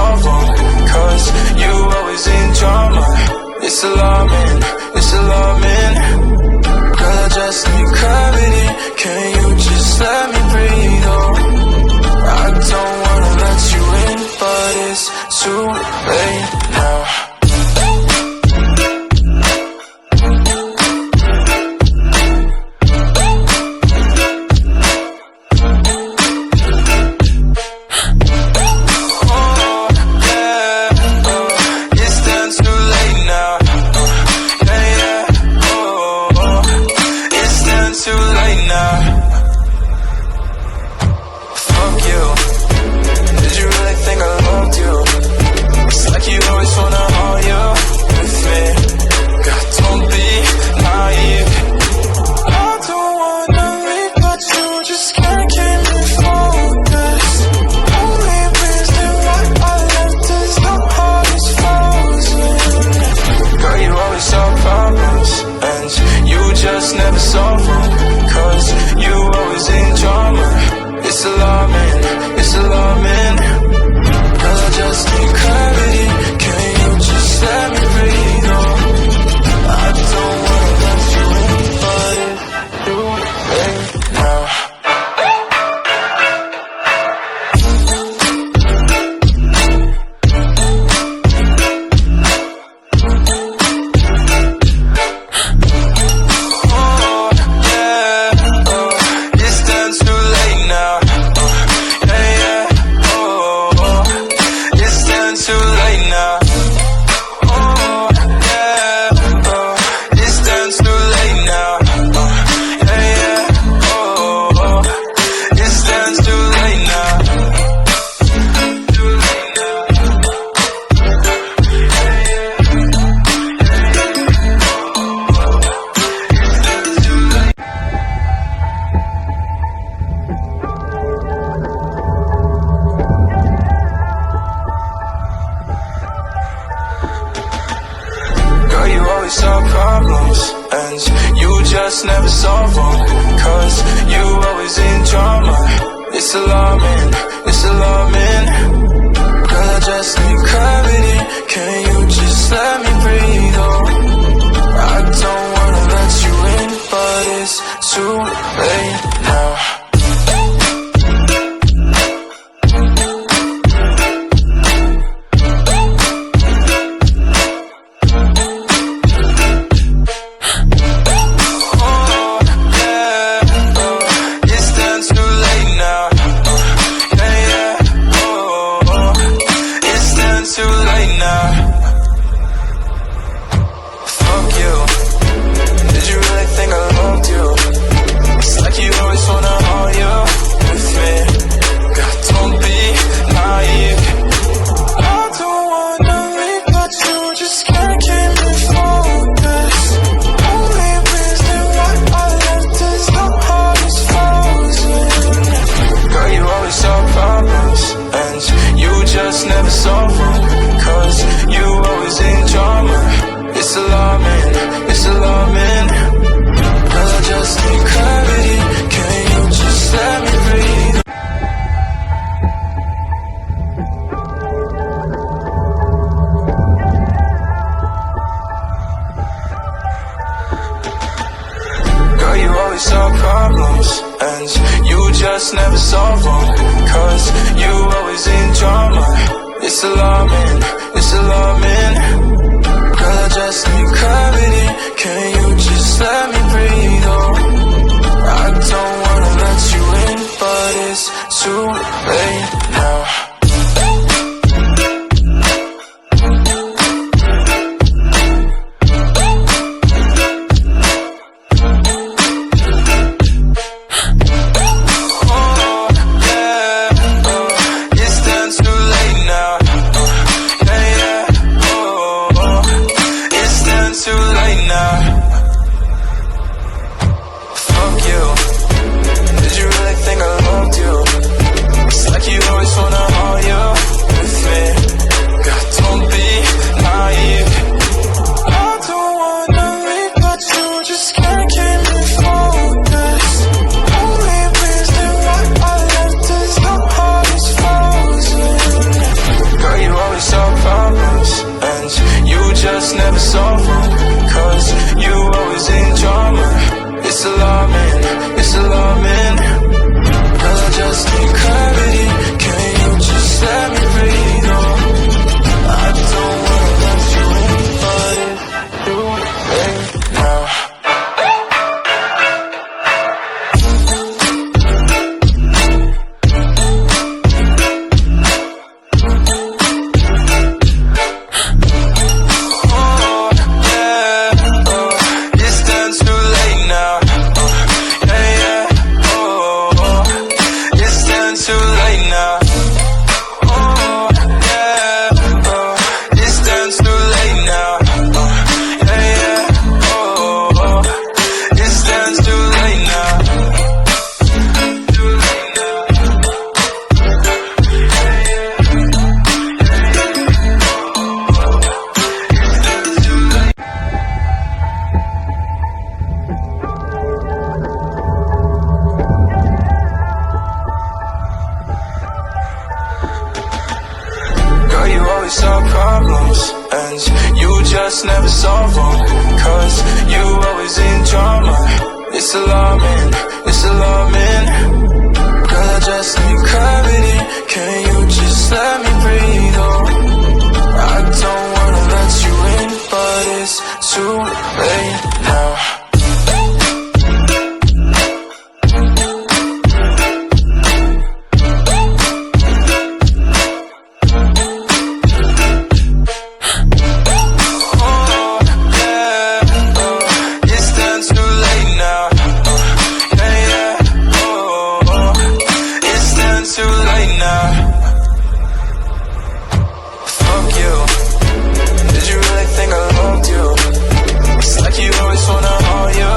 solve them, cause you always in drama. It's alarming, it's alarming. Girl, I just need clarity. Can you just let me breathe? Oh, I don't wanna let you in, but it's too late now. Never solve them, cause you always in drama. It's alarming, it's alarming. Girl, I just need clarity. Can you just let me breathe? Oh, I don't wanna let you in, but it's too late now. Solve problems, and you just never solve them, cause you always in drama. It's alarming, it's alarming. Girl, I just need clarity. Can you just let me breathe? Oh, I don't wanna let you in, but it's too late now. Never solve them, cause you always in drama. It's alarming, it's alarming. Girl, I just need clarity. Can you just let me breathe? Girl, you always solve problems, and you just never solve them, cause you always in drama. It's alarming, it's alarming. Girl, I just need clarity. Can you just let me breathe? Oh, I don't wanna let you in, but it's too late now. Too late now. never solve them, cause you always in drama. It's alarming, it's alarming. Girl, I just need clarity. Can you just let me breathe? Oh, I don't wanna let you in, but it's too late now. Solve problems, and you just never solve them, cause you always in drama. It's alarming, it's alarming. Girl, I just need clarity. Can you just let me breathe? Oh, I don't wanna let you in, but it's too late now. You always wanna hold you.